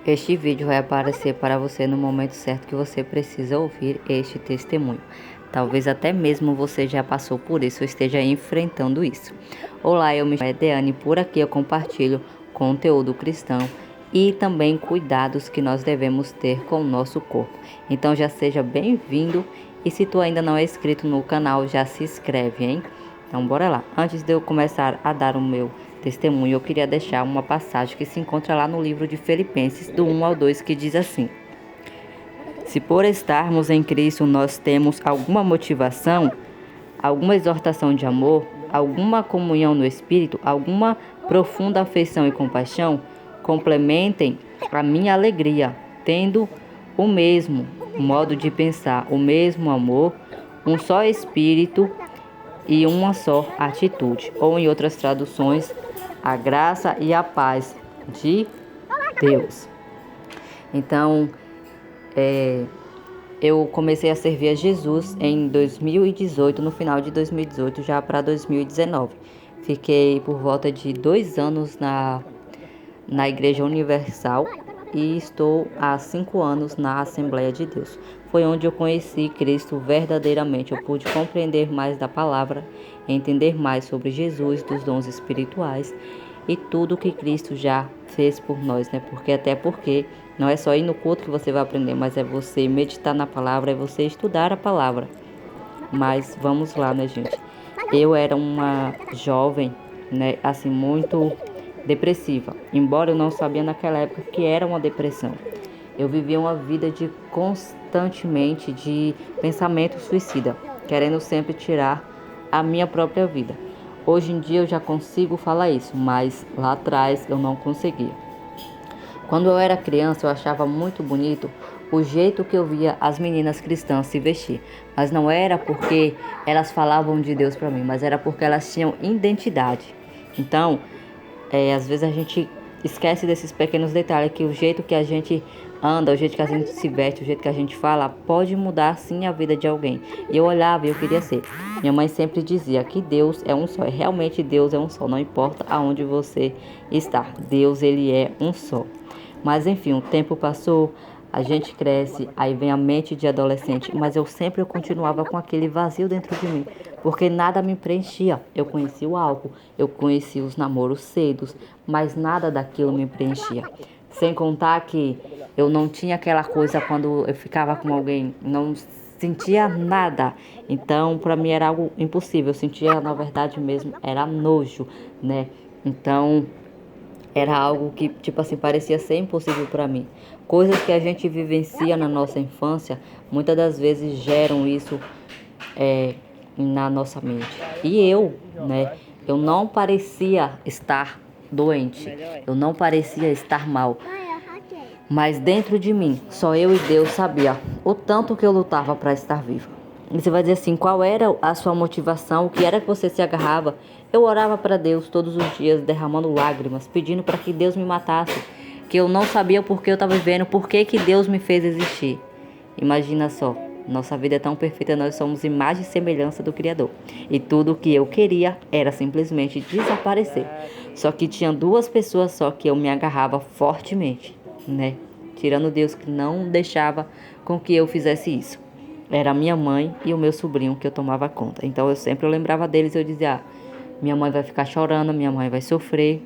Este vídeo vai aparecer para você no momento certo que você precisa ouvir este testemunho. Talvez até mesmo você já passou por isso ou esteja enfrentando isso. Olá, eu me chamo Deane e por aqui eu compartilho conteúdo cristão e também cuidados que nós devemos ter com o nosso corpo. Então já seja bem-vindo e se tu ainda não é inscrito no canal, já se inscreve, hein? Então bora lá. Antes de eu começar a dar o meu testemunho, eu queria deixar uma passagem que se encontra lá no livro de Filipenses, do 1 ao 2, que diz assim: se por estarmos em Cristo nós temos alguma motivação, alguma exortação de amor, alguma comunhão no Espírito, alguma profunda afeição e compaixão, complementem a minha alegria, tendo o mesmo modo de pensar, o mesmo amor, um só Espírito e uma só atitude. Ou em outras traduções, a graça e a paz de Deus. Então, eu comecei a servir a Jesus em 2018, no final de 2018, já para 2019. Fiquei por volta de 2 anos na Igreja Universal e estou há 5 anos na Assembleia de Deus. Foi onde eu conheci Cristo verdadeiramente. Eu pude compreender mais da palavra, entender mais sobre Jesus, dos dons espirituais e tudo que Cristo já fez por nós, né? Porque não é só ir no culto que você vai aprender, mas é você meditar na palavra, é você estudar a palavra. Mas vamos lá, né, gente? Eu era uma jovem, né, assim, muito depressiva, embora eu não sabia naquela época que era uma depressão. Eu vivia uma vida de constantemente de pensamento suicida, querendo sempre tirar a minha própria vida. Hoje em dia eu já consigo falar isso, mas lá atrás eu não conseguia. Quando eu era criança, eu achava muito bonito o jeito que eu via as meninas cristãs se vestir. Mas não era porque elas falavam de Deus para mim, mas era porque elas tinham identidade. Então, às vezes a gente esquece desses pequenos detalhes, que o jeito que a gente anda, o jeito que a gente se veste, o jeito que a gente fala, pode mudar sim a vida de alguém. E eu olhava e eu queria ser. Minha mãe sempre dizia que Deus é um só. E realmente Deus é um só, não importa aonde você está. Deus, ele é um só. Mas enfim, o tempo passou, a gente cresce, aí vem a mente de adolescente, mas eu continuava com aquele vazio dentro de mim, porque nada me preenchia. Eu conhecia o álcool, eu conhecia os namoros cedos, mas nada daquilo me preenchia. Sem contar que eu não tinha aquela coisa quando eu ficava com alguém, não sentia nada. Então, para mim era algo impossível. Eu sentia, na verdade mesmo, era nojo, né? Então, era algo que, tipo assim, parecia ser impossível para mim. Coisas que a gente vivencia na nossa infância, muitas das vezes geram isso na nossa mente. E eu, né, eu não parecia estar doente, eu não parecia estar mal. Mas dentro de mim, só eu e Deus sabia o tanto que eu lutava para estar viva. E você vai dizer assim, qual era a sua motivação, o que era que você se agarrava? Eu orava para Deus todos os dias, derramando lágrimas, pedindo para que Deus me matasse, que eu não sabia o porquê eu estava vivendo, por que Deus me fez existir. Imagina só, nossa vida é tão perfeita, nós somos imagem e semelhança do Criador. E tudo o que eu queria era simplesmente desaparecer. Só que tinha 2 pessoas só que eu me agarrava fortemente, né? Tirando Deus que não deixava com que eu fizesse isso. Era a minha mãe e o meu sobrinho que eu tomava conta. Então eu sempre lembrava deles e eu dizia, minha mãe vai ficar chorando, minha mãe vai sofrer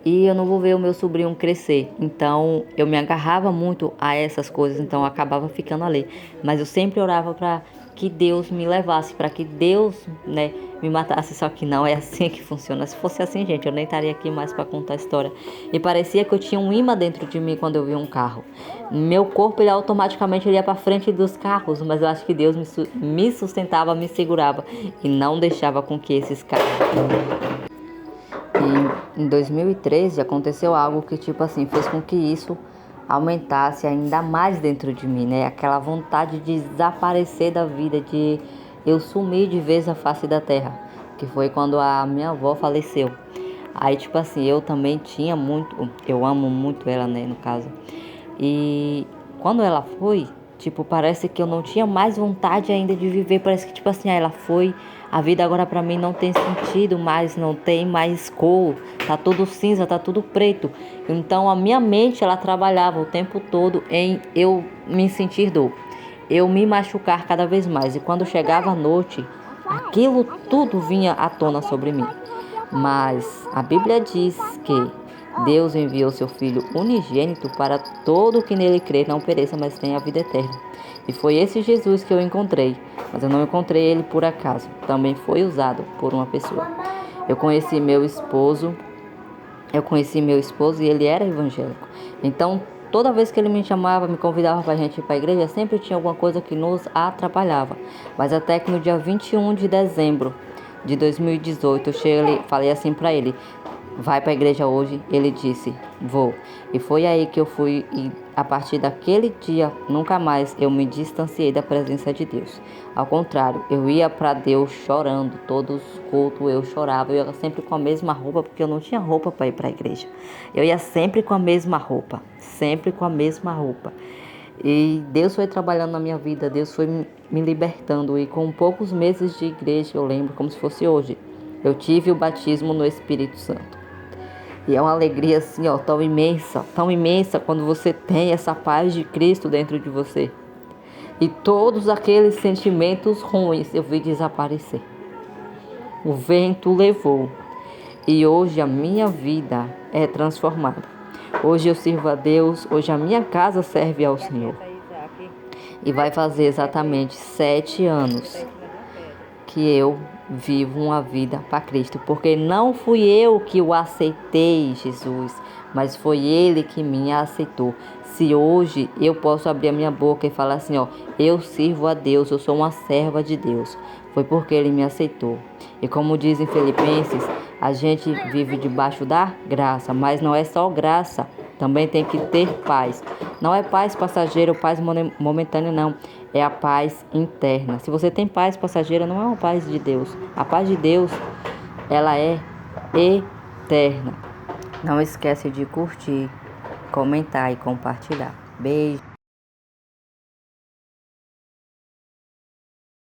e eu não vou ver o meu sobrinho crescer. Então eu me agarrava muito a essas coisas, então eu acabava ficando ali. Mas eu sempre orava para que Deus me levasse, para que Deus, né, me matasse. Só que não é assim que funciona. Se fosse assim, gente, eu nem estaria aqui mais para contar a história. E parecia que eu tinha um imã dentro de mim quando eu via um carro. Meu corpo, ele automaticamente ia para frente dos carros, mas eu acho que Deus me sustentava, me segurava e não deixava com que esses carros. E em 2013 aconteceu algo que, tipo assim, fez com que isso aumentasse ainda mais dentro de mim, né? Aquela vontade de desaparecer da vida, de eu sumir de vez da face da terra, que foi quando a minha avó faleceu. Aí, tipo assim, eu também eu amo muito ela, né, no caso. E quando ela foi, Tipo, parece que eu não tinha mais vontade ainda de viver. Parece que, tipo assim, ela foi. A vida agora pra mim não tem sentido mais, não tem mais cor. Tá tudo cinza, tá tudo preto. Então a minha mente, ela trabalhava o tempo todo em eu me sentir dor. Eu me machucar cada vez mais. E quando chegava a noite, aquilo tudo vinha à tona sobre mim. Mas a Bíblia diz que Deus enviou seu Filho unigênito para todo que nele crê não pereça, mas tenha a vida eterna. E foi esse Jesus que eu encontrei, mas eu não encontrei ele por acaso. Também foi usado por uma pessoa. Eu conheci meu esposo e ele era evangélico. Então, toda vez que ele me chamava, me convidava para a gente ir para a igreja, sempre tinha alguma coisa que nos atrapalhava. Mas até que no dia 21 de dezembro de 2018, eu cheguei, falei assim para ele: vai para a igreja hoje? Ele disse: vou. E foi aí que eu fui, e a partir daquele dia, nunca mais eu me distanciei da presença de Deus. Ao contrário, eu ia para Deus chorando, todos os cultos eu chorava, eu ia sempre com a mesma roupa, porque eu não tinha roupa para ir para a igreja. Eu ia sempre com a mesma roupa, sempre com a mesma roupa. E Deus foi trabalhando na minha vida, Deus foi me libertando. E com poucos meses de igreja, eu lembro como se fosse hoje, eu tive o batismo no Espírito Santo. E é uma alegria assim, ó, tão imensa quando você tem essa paz de Cristo dentro de você. E todos aqueles sentimentos ruins eu vi desaparecer. O vento levou. E hoje a minha vida é transformada. Hoje eu sirvo a Deus, hoje a minha casa serve ao Senhor. E vai fazer exatamente 7 anos que eu vivo uma vida para Cristo, porque não fui eu que o aceitei, Jesus, mas foi Ele que me aceitou. Se hoje eu posso abrir a minha boca e falar assim, ó, eu sirvo a Deus, eu sou uma serva de Deus, foi porque Ele me aceitou. E como diz em Filipenses, a gente vive debaixo da graça, mas não é só graça, também tem que ter paz. Não é paz passageira ou paz momentânea, não. É a paz interna. Se você tem paz passageira, não é uma paz de Deus. A paz de Deus, ela é eterna. Não esquece de curtir, comentar e compartilhar. Beijo.